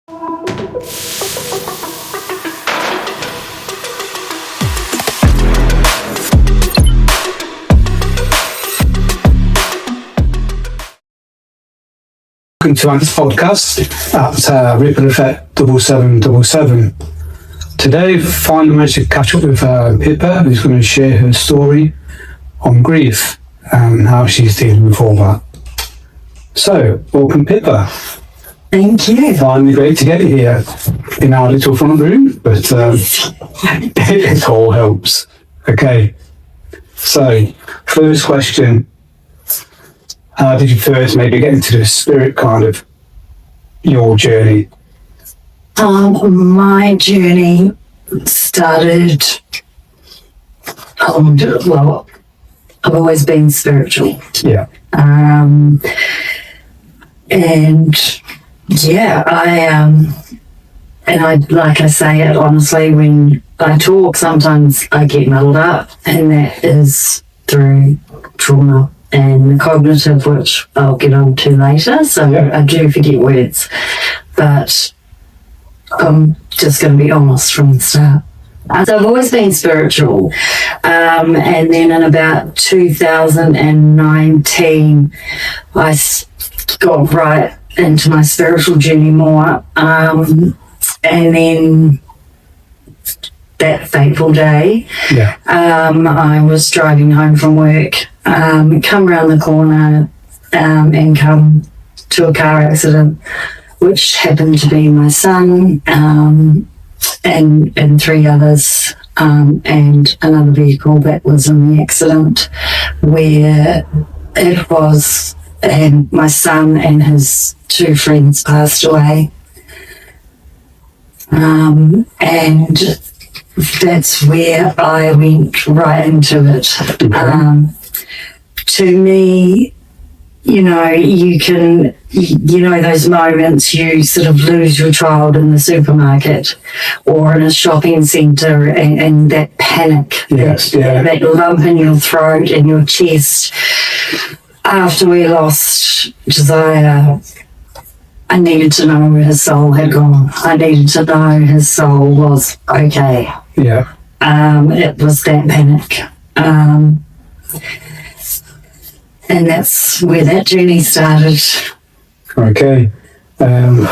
Welcome to Ant's podcast at Ripple Effect 7777. Today, I finally managed to catch up with Pippa, who's going to share her story on grief and how she's dealing with all that. So, welcome Pippa. Thank you. Finally great to get you here in our little front room, but it all helps. Okay, so first question. How did you first maybe get into the spirit kind of your journey? My journey started, well, I've always been spiritual. Yeah. And yeah, I like I say it honestly, when I talk, sometimes I get muddled up, and that is through trauma and the cognitive, which I'll get on to later, so yeah. I do forget words, but I'm just going to be honest from the start. So I've always been spiritual, and then in about 2019 I got right into my spiritual journey more, and then that fateful day, I was driving home from work, come around the corner and come to a car accident, which happened to be my son and three others, and another vehicle that was in the accident, where it was, and my son and his two friends passed away, and that's where I went right into it. To me, you know, those moments you sort of lose your child in the supermarket or in a shopping centre, and that panic, that lump in your throat and your chest. After we lost Josiah, I needed to know where his soul had gone. I needed to know his soul was okay. Yeah. It was that panic. And that's where that journey started. Okay. I'll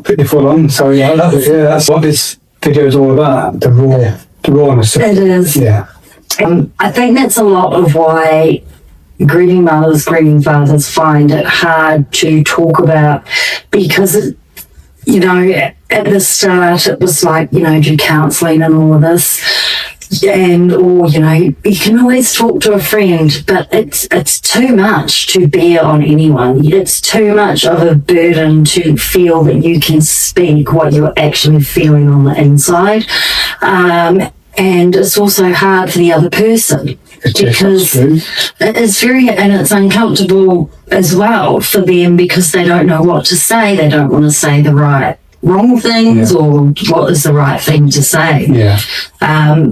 put you full on. Sorry about that. Yeah, that's what this video is all about. The rawness. It is. Yeah. I think that's a lot of why grieving mothers, grieving fathers find it hard to talk about, because you know, at the start it was like, you know, do counselling and all of this, or you know, you can always talk to a friend, but it's too much to bear on anyone. It's too much of a burden to feel that you can speak what you're actually feeling on the inside, and it's also hard for the other person, because it's it's uncomfortable as well for them, because they don't know what to say. They don't want to say the wrong things, or what is the right thing to say.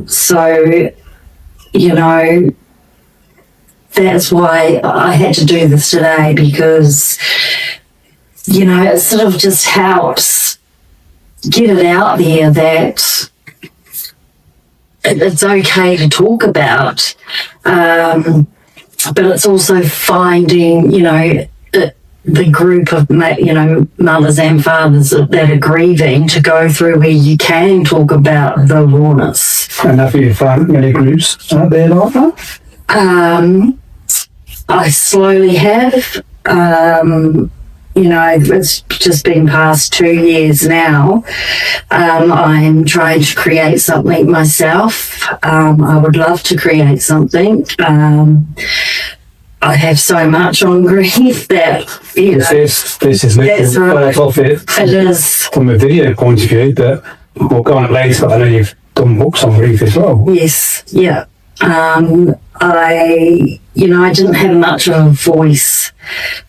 So, you know, that's why I had to do this today, because, you know, it sort of just helps get it out there that it's okay to talk about, but it's also finding, you know, the group of, you know, mothers and fathers that are grieving, to go through where you can talk about the rawness. And have you found many groups out there like that? I slowly have. You know, it's just been past 2 years now. I'm trying to create something myself. I would love to create something. I have so much on grief that, you know, this is literally right off it. It is. From a video point of view, but we'll go on it later. I know you've done books on grief as well. Yes, yeah. I didn't have much of a voice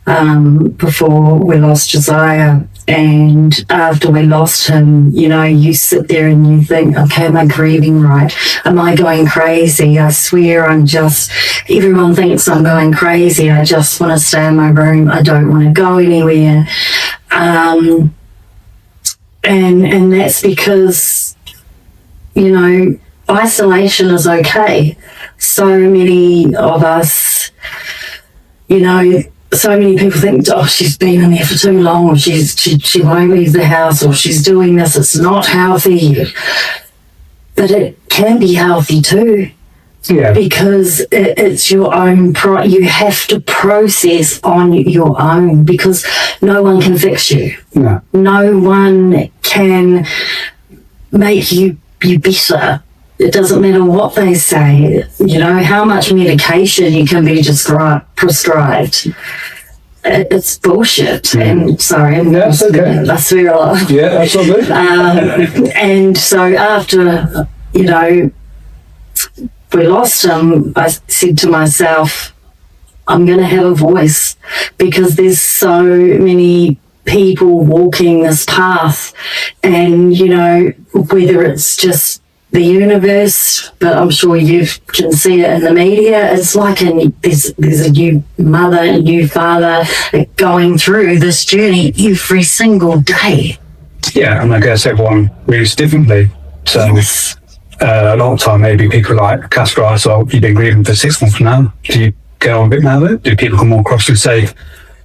before we lost Josiah, and after we lost him, you know, you sit there and you think, okay, am I grieving right? Am I going crazy? I swear everyone thinks I'm going crazy. I just want to stay in my room. I don't want to go anywhere. and that's because, you know, isolation is okay. So many of us, you know, so many people think, oh, she's been in there for too long, or she won't leave the house, or she's doing this, it's not healthy. But it can be healthy too. Yeah. Because it's your own, you have to process on your own, because no one can fix you. No. No one can make you better. It doesn't matter what they say. You know, how much medication you can be prescribed. It's bullshit. And sorry, That's okay. I swear a lot. Yeah, that's all good. And so after, you know, we lost him, I said to myself, I'm going to have a voice, because there's so many people walking this path, and, you know, whether it's just the universe, but I'm sure you can see it in the media, it's like there's a new mother, a new father going through this journey every single day. Yeah, and I guess everyone reads differently. So a lot of time, maybe people like categorize, well, you've been grieving for 6 months now. Do you get on a bit now? Do people come across and say,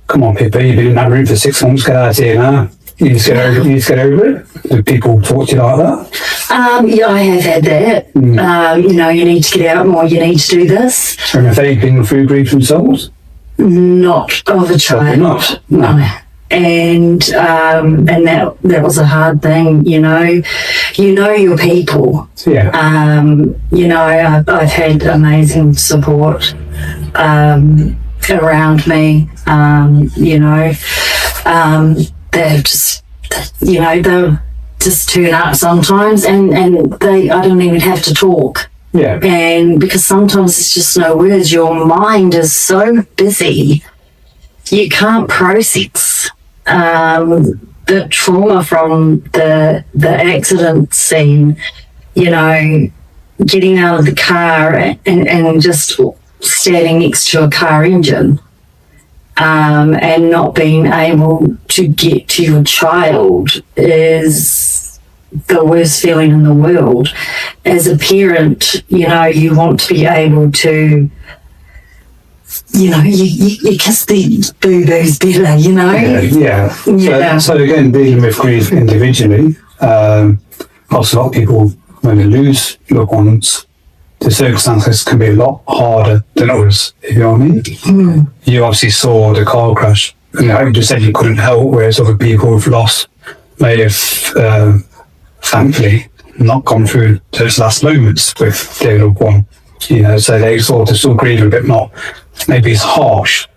come on, Pippa, you've been in that room for 6 months, get out of here now? You just get over it? Do people talk to you like that? Yeah, I have had that. You know, you need to get out more, you need to do this. And have they been through grief themselves? Not of a child. Not? No. And that was a hard thing, you know. You know your people. Yeah. You know, I've had amazing support around me. You know, they're just, you know, they'll just turn up sometimes, and I don't even have to talk. Yeah. And because sometimes it's just no words. Your mind is so busy, you can't process the trauma from the accident scene. You know, getting out of the car and just standing next to a car engine, and not being able to get to your child is the worst feeling in the world. As a parent, you know, you want to be able to, you know, you kiss the boo-boos better, you know? Yeah. So again, dealing with grief individually, also a lot of people, when they lose loved ones, the circumstances can be a lot harder than others, if you know what I mean. You obviously saw the car crash, and you just said you couldn't help, whereas other people who've lost may have, thankfully, not gone through those last moments with their loved one. You know, so they sort of still grieve a bit more. Maybe it's harsh,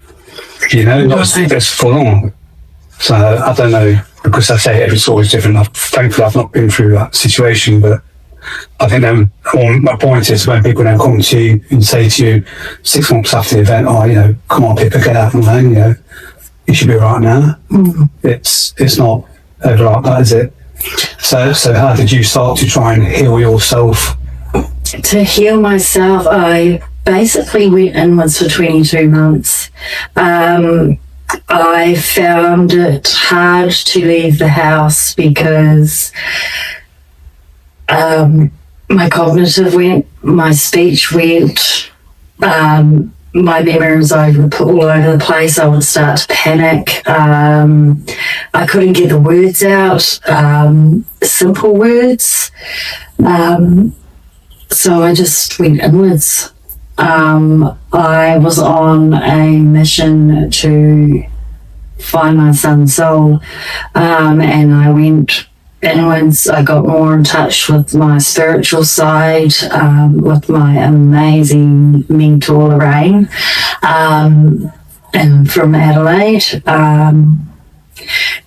you know, it's full on. So I don't know, because I say every story is different. Thankfully, I've not been through that situation, but I think my point is, when people then come to you and say to you 6 months after the event, oh, you know, come on, Pippa, get out of the you know, you should be right now. It's not over like that, is it? So how did you start to try and heal yourself? To heal myself, I basically went inwards for 22 months. I found it hard to leave the house because my cognitive went, my speech went, my memory was all over the place. I would start to panic. I couldn't get the words out, simple words. So I just went inwards. I was on a mission to find my son's soul, and I went inwards. I got more in touch with my spiritual side, with my amazing mentor Lorraine, and from Adelaide,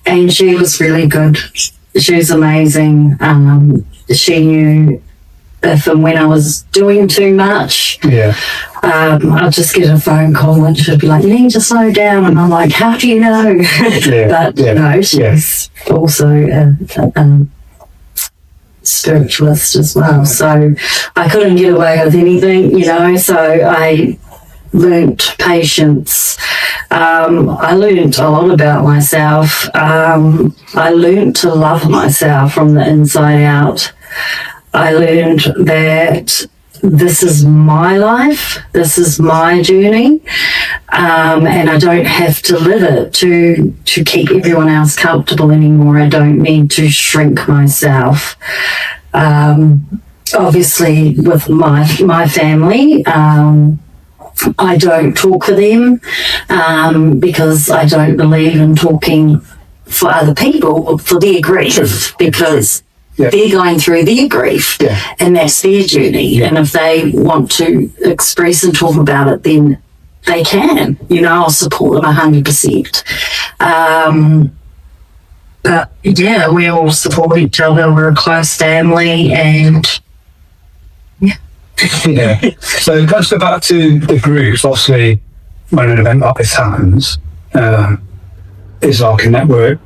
and she was really good. She was amazing. She knew if and when I was doing too much, I'd just get a phone call and she'd be like, you need to slow down. And I'm like, how do you know? But, you know, she's also a spiritualist as well. So I couldn't get away with anything, you know, so I learnt patience. I learned a lot about myself. I learned to love myself from the inside out. I learned that this is my life, this is my journey, and I don't have to live it to keep everyone else comfortable anymore. I don't need to shrink myself. Obviously, with my family, I don't talk for them because I don't believe in talking for other people, for their grief, because they're going through their grief and that's their journey. And if they want to express and talk about it, then they can. I'll support them 100%. But yeah, we all support each other. We're a close family, and Yeah. So let's go back to the groups. Obviously, when an event like this happens, it's like a network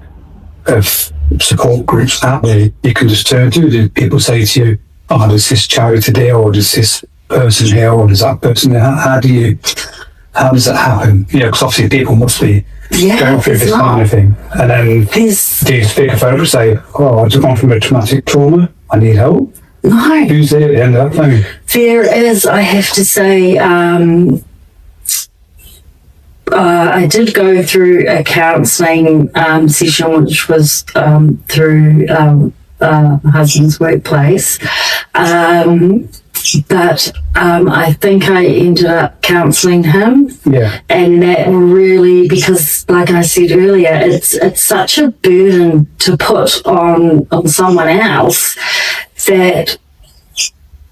of support groups out there you can just turn to. Do people say to you, "Oh, there's this charity there, or there's this person here, or there's that person there"? How does that happen? Because obviously people must be going through this kind of thing, and then do you speak a phone and say, "Oh, I've just gone from a traumatic trauma. I need help"? No. Who's there at the end of that phone? There is, I have to say, I did go through a counselling session, which was through my husband's workplace. But I think I ended up counselling him. Yeah. And that really, because like I said earlier, it's such a burden to put on someone else that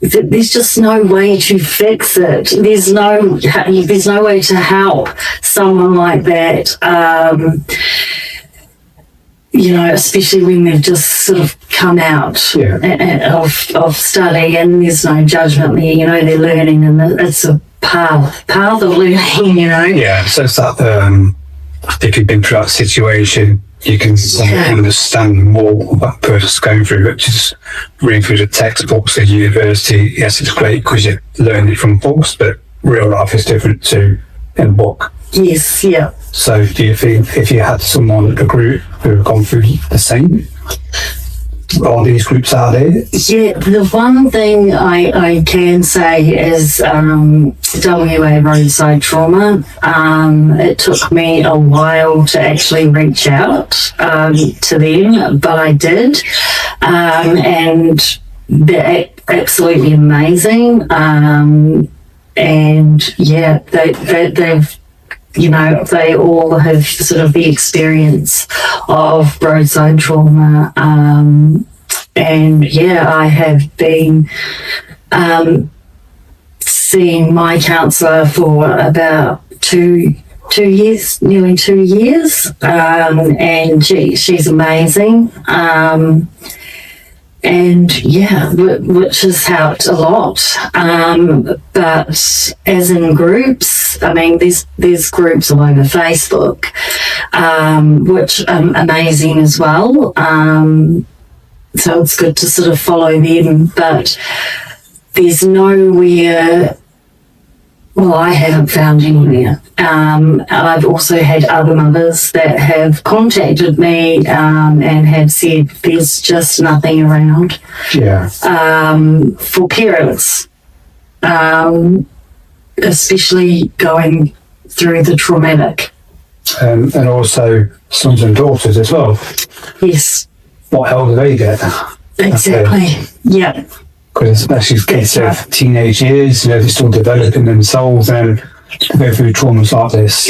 there's just no way to fix it. There's no way to help someone like that. Especially when they've just sort of come out of study, and there's no judgment there. They're learning, and it's a path of learning. Yeah. So it's that if you've been through that situation, you can understand more what that person's going through, which is reading through the textbooks at university. Yes, it's great because you learn it from books, but real life is different to in a book. Yes, yeah. So do you think if you had someone, a group who have gone through the same, are these groups out there? Yeah, the one thing I can say is WA Roadside Trauma. It took me a while to actually reach out to them, but I did. And they're absolutely amazing. And yeah, they've they all have sort of the experience of roadside trauma. And yeah, I have been seeing my counsellor for about 2 years, nearly 2 years. And she's amazing. And yeah, which has helped a lot. But as in groups, I mean, there's groups all over Facebook, which are amazing as well. So it's good to sort of follow them, but there's nowhere. Well, I haven't found anywhere. I've also had other mothers that have contacted me and have said there's just nothing around. Yeah. For parents, especially going through the traumatic. And also sons and daughters as well. Yes. What help do they get? Exactly. Yeah. Because especially kids of teenage years, they're still developing themselves and go through traumas like this.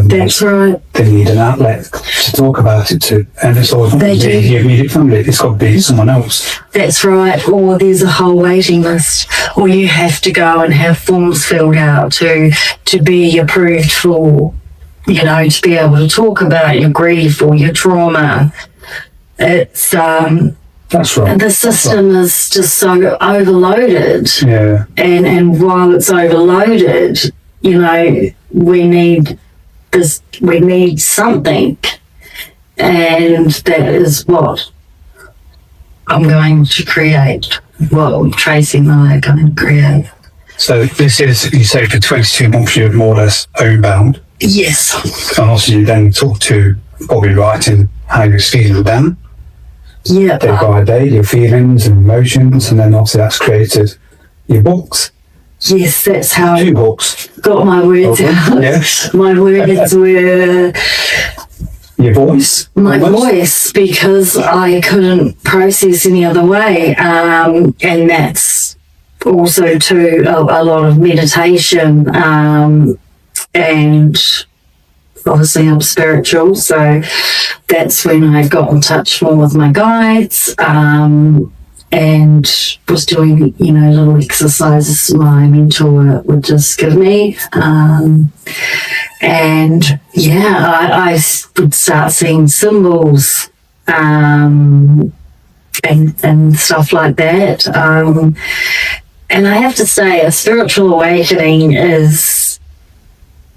That's right. They need an outlet to talk about it to. And it's always not the immediate family, it's got to be someone else. That's right. Or there's a whole waiting list, or you have to go and have forms filled out to be approved for, to be able to talk about your grief or your trauma. It's that's right. The system is just so overloaded. Yeah. And while it's overloaded, we need this. We need something, and that is what I'm going to create. What Tracy and I are going to create. So this is, you say, for 22 months you're more or less homebound. Yes. And also you then talk to Bobby writing how you're feeling then, Yeah. day by day, your feelings and emotions, and then obviously that's created your books, Yes, that's how I 2 books, got my words Okay, out. yeah. My words were your voice. my almost. voice, because I couldn't process any other way. And that's also too a lot of meditation. And obviously I'm spiritual, so that's when I got in touch more with my guides. And was doing, little exercises my mentor would just give me. And yeah, I would start seeing symbols and stuff like that. And I have to say, a spiritual awakening is,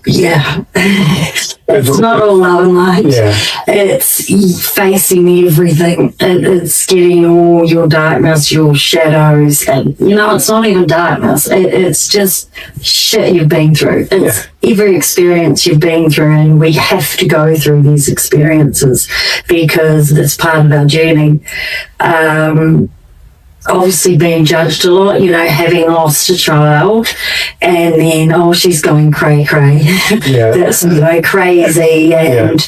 it's not all love and light. Yeah. It's facing everything. It's getting all your darkness, your shadows, and it's not even darkness. It's just shit you've been through. It's every experience you've been through, and we have to go through these experiences because it's part of our journey. Obviously being judged a lot, having lost a child, and then, she's going cray. Yeah. That's crazy, and to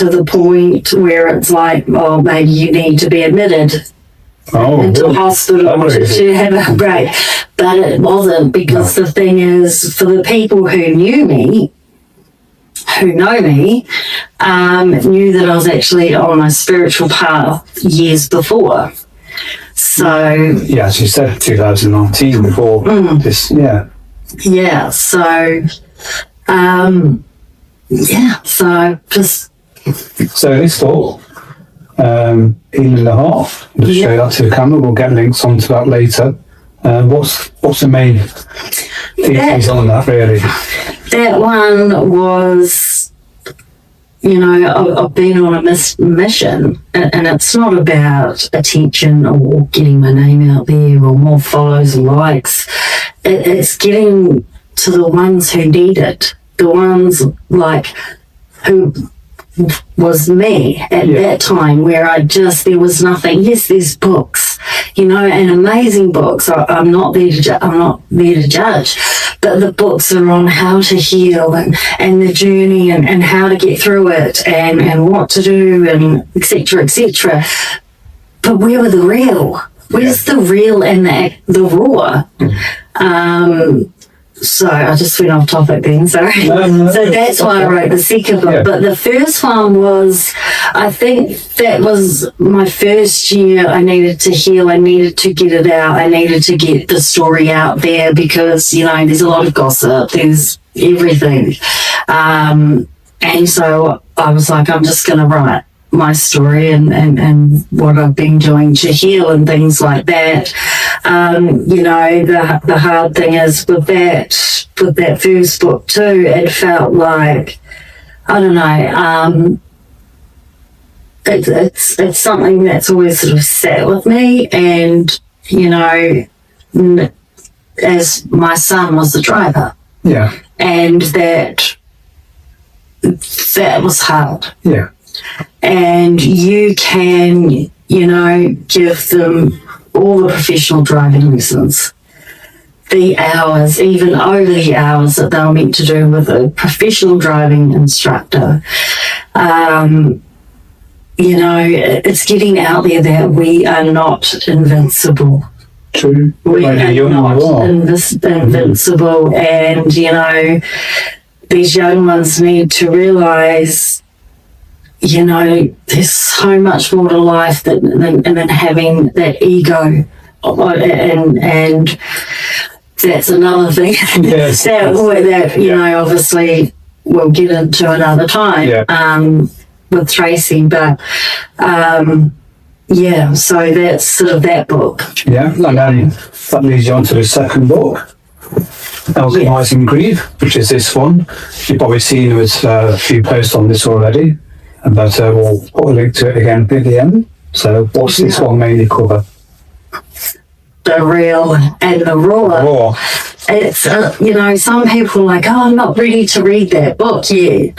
the point where it's like, maybe you need to be admitted into Really? hospital to have a break. But it wasn't, because the thing is, for the people who know me, knew that I was actually on my spiritual path years before. So Yeah, as you said, 2019 before this, so so just So this book, Healing the Heart, just show that to the camera, we'll get links onto that later. What's the main thesis on that, really? that one was, I've been on a mission, and it's not about attention or getting my name out there or more follows or likes. It's getting to the ones who need it, the ones who was me at that time, where there was nothing. Yes, there's books, and amazing books. I'm not there to judge, but the books are on how to heal and the journey and how to get through it and what to do and etc. But where were the real? Where's the real and the raw? So I just went off topic then, sorry. So that's why I wrote the second book. But the first one was, I think that was my first year. I needed to heal. I needed to get it out. I needed to get the story out there because, there's a lot of gossip. There's everything. And so I was like, I'm just going to write my story and what I've been doing to heal and things like that. The hard thing is with that first book too, it felt like, I don't know, it's something that's always sort of sat with me, and as my son was the driver, and that was hard. And you can, give them all the professional driving lessons, the hours, even over the hours that they were meant to do with a professional driving instructor. It's getting out there that we are not invincible. True. We are not invincible, and, these young ones need to realise, there's so much more to life than having that ego, and that's another thing that obviously we'll get into another time with Tracy, but so that's sort of that book. And then that leads you on to the second book, Alchemizing Grief, which is this one. You've probably seen there's a few posts on this already, but we'll put a link to it again at the end. So what's this one mainly cover? The real and the raw. it's, some people are like, oh, I'm not ready to read that book yet.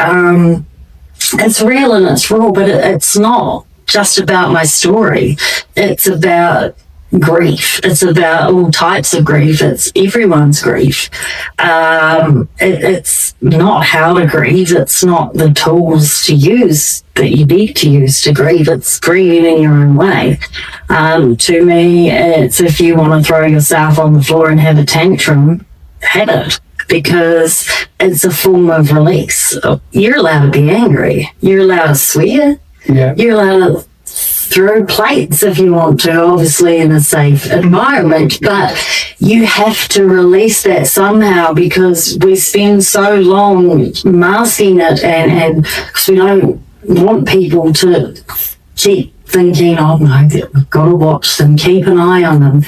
It's real and it's raw, but it's not just about my story. It's about grief. It's about all types of grief. It's everyone's grief. It's not how to grieve. It's not the tools to use that you need to use to grieve. It's grieving in your own way. To me, it's if you want to throw yourself on the floor and have a tantrum, have it. Because it's a form of release. You're allowed to be angry. You're allowed to swear. Yeah. You're allowed to throw plates if you want to, obviously in a safe environment, but you have to release that somehow, because we spend so long masking it, and because we don't want people to keep thinking, oh no, we've got to watch them, keep an eye on them.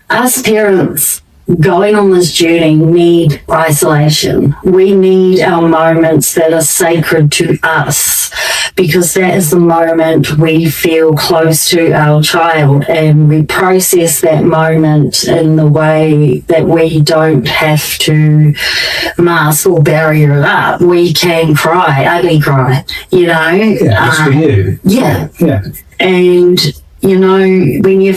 Us parents going on this journey need isolation. We need our moments that are sacred to us, because that is the moment we feel close to our child, and we process that moment in the way that we don't have to mask or barrier it up. We can cry, ugly cry, Yeah, it's for you. Yeah. Yeah. And, when you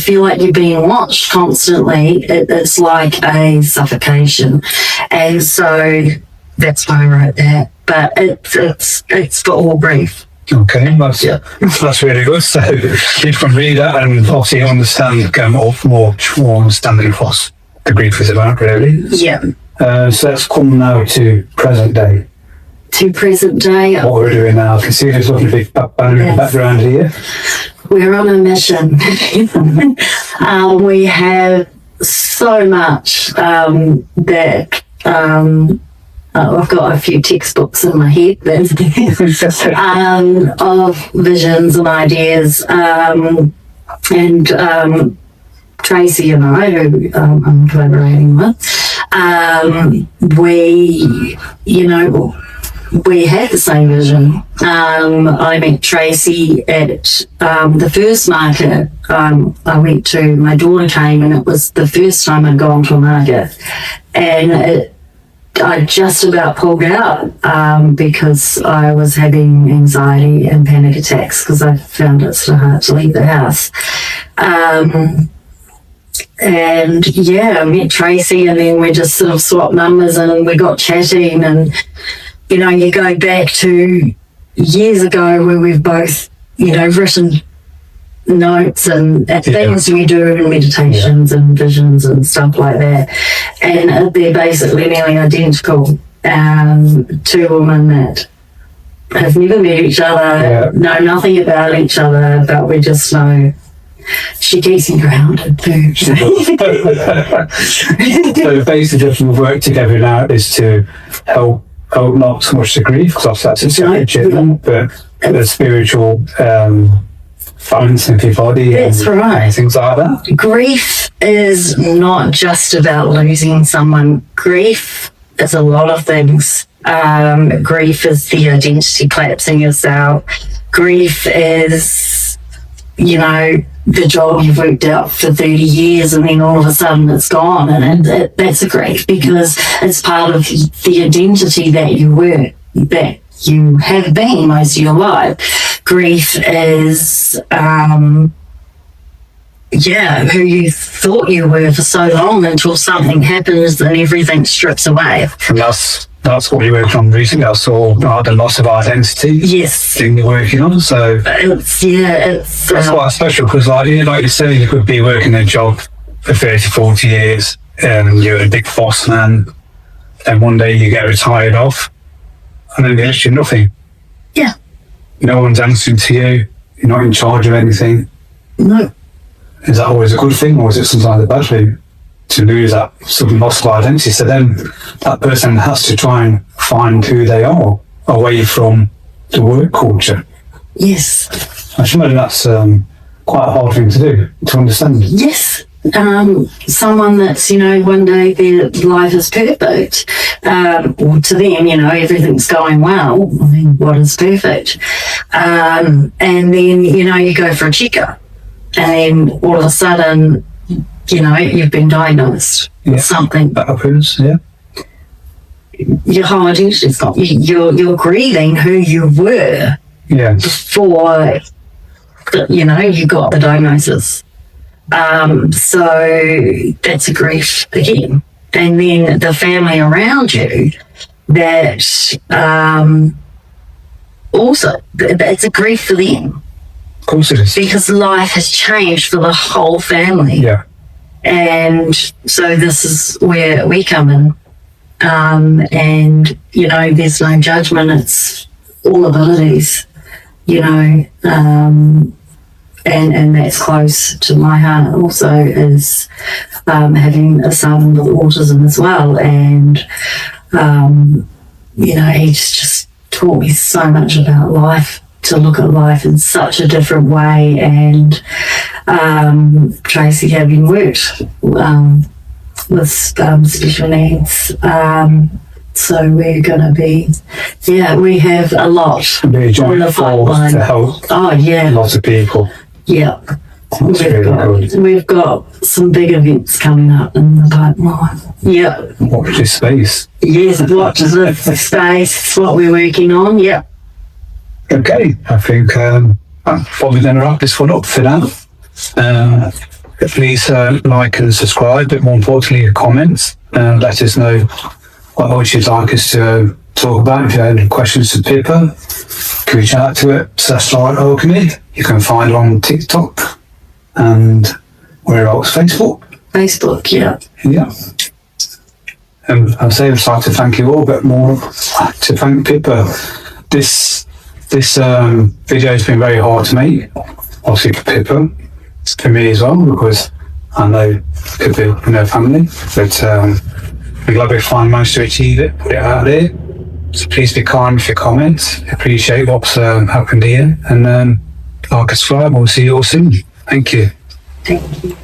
feel like you're being watched constantly, it's like a suffocation. And so that's why I wrote that. But it's for all grief. Okay, that's really good. So you can read that and obviously understand more understanding what the grief is about, really. Yeah. So let's come now to present day. To present day. What we're doing now. I can see there's a lovely big background here. We're on a mission. We have so much that I've got a few textbooks in my head of visions and ideas. And Tracy and I, who I'm collaborating with, we had the same vision. I met Tracy at the first market I went to. My daughter came, and it was the first time I'd gone to a market, and I just about pulled out because I was having anxiety and panic attacks, because I found it so hard to leave the house. And I met Tracy, and then we just sort of swapped numbers, and we got chatting, and you go back to years ago where we've both, written notes and things we do in meditations and visions and stuff like that. And they're basically nearly identical. Two women that have never met each other, know nothing about each other, but we just know she keeps me grounded too. So basically, if we work together now is to help not so much the grief, because that's a separate achievement, but the spiritual balancing your body. That's right. And things like that. Grief is not just about losing someone. Grief is a lot of things. Grief is the identity collapsing yourself. Grief is, the job you've worked out for 30 years and then all of a sudden it's gone, and that's a grief, because it's part of the identity that you have been most of your life. Grief is who you thought you were for so long, until something happens and everything strips away. And that's what you're working on recently. I saw the loss of identity. Yes. Thing you're working on. So it's that's quite special, because like you say, you could be working a job for 30, 40 years and you're a big boss man, and one day you get retired off and then there's you nothing. Yeah. No one's answering to you. You're not in charge of anything. No. Is that always a good thing, or is it sometimes a bad thing to lose that sort of loss of identity? So then that person has to try and find who they are away from the work culture. Yes. I should imagine that's quite a hard thing to do, to understand. Yes. Someone that's, one day their life is perfect, or to them, everything's going well. I mean, what is perfect? And then, you go for a checkup, and then all of a sudden you know, you've been diagnosed with something. That happens, yeah. Your whole identity's gone. You're grieving who you were before, you know, you got the diagnosis. So that's a grief again. And then the family around you that also, it's a grief for them. Of course it is. Because life has changed for the whole family. Yeah. And so this is where we come in. And, you know, there's no judgment. It's all abilities, you know, and that's close to my heart also is having a son with autism as well. And, you know, he's just taught me so much about life, to look at life in such a different way. And Tracy, having worked with special needs, so we're going to be, we have a lot Be a on joint the force pipeline. to help Oh yeah, lots of people. yeah. That's really good. We've got some big events coming up in the pipeline. Yeah. Watch this space. Yes, watch the space. It's what we're working on. Yeah. Okay, I think I'll probably then wrap this one up for now. Please like and subscribe, but more importantly, your comments. Let us know what else you'd like us to talk about. If you have any questions for Pippa, you can reach out to it. Starlight Alchemy. You can find her on TikTok and where else? Facebook. Facebook, yeah. Yeah. I'd say I'd like to thank you all, but more to thank Pippa. This video has been very hard to make, obviously for Pippa, for me as well, because I know Pippa and her family, but we're glad we finally managed to achieve it, put it out there. So please be kind with your comments. Appreciate what's happened here, and like and subscribe. We'll see you all soon. Thank you. Thank you.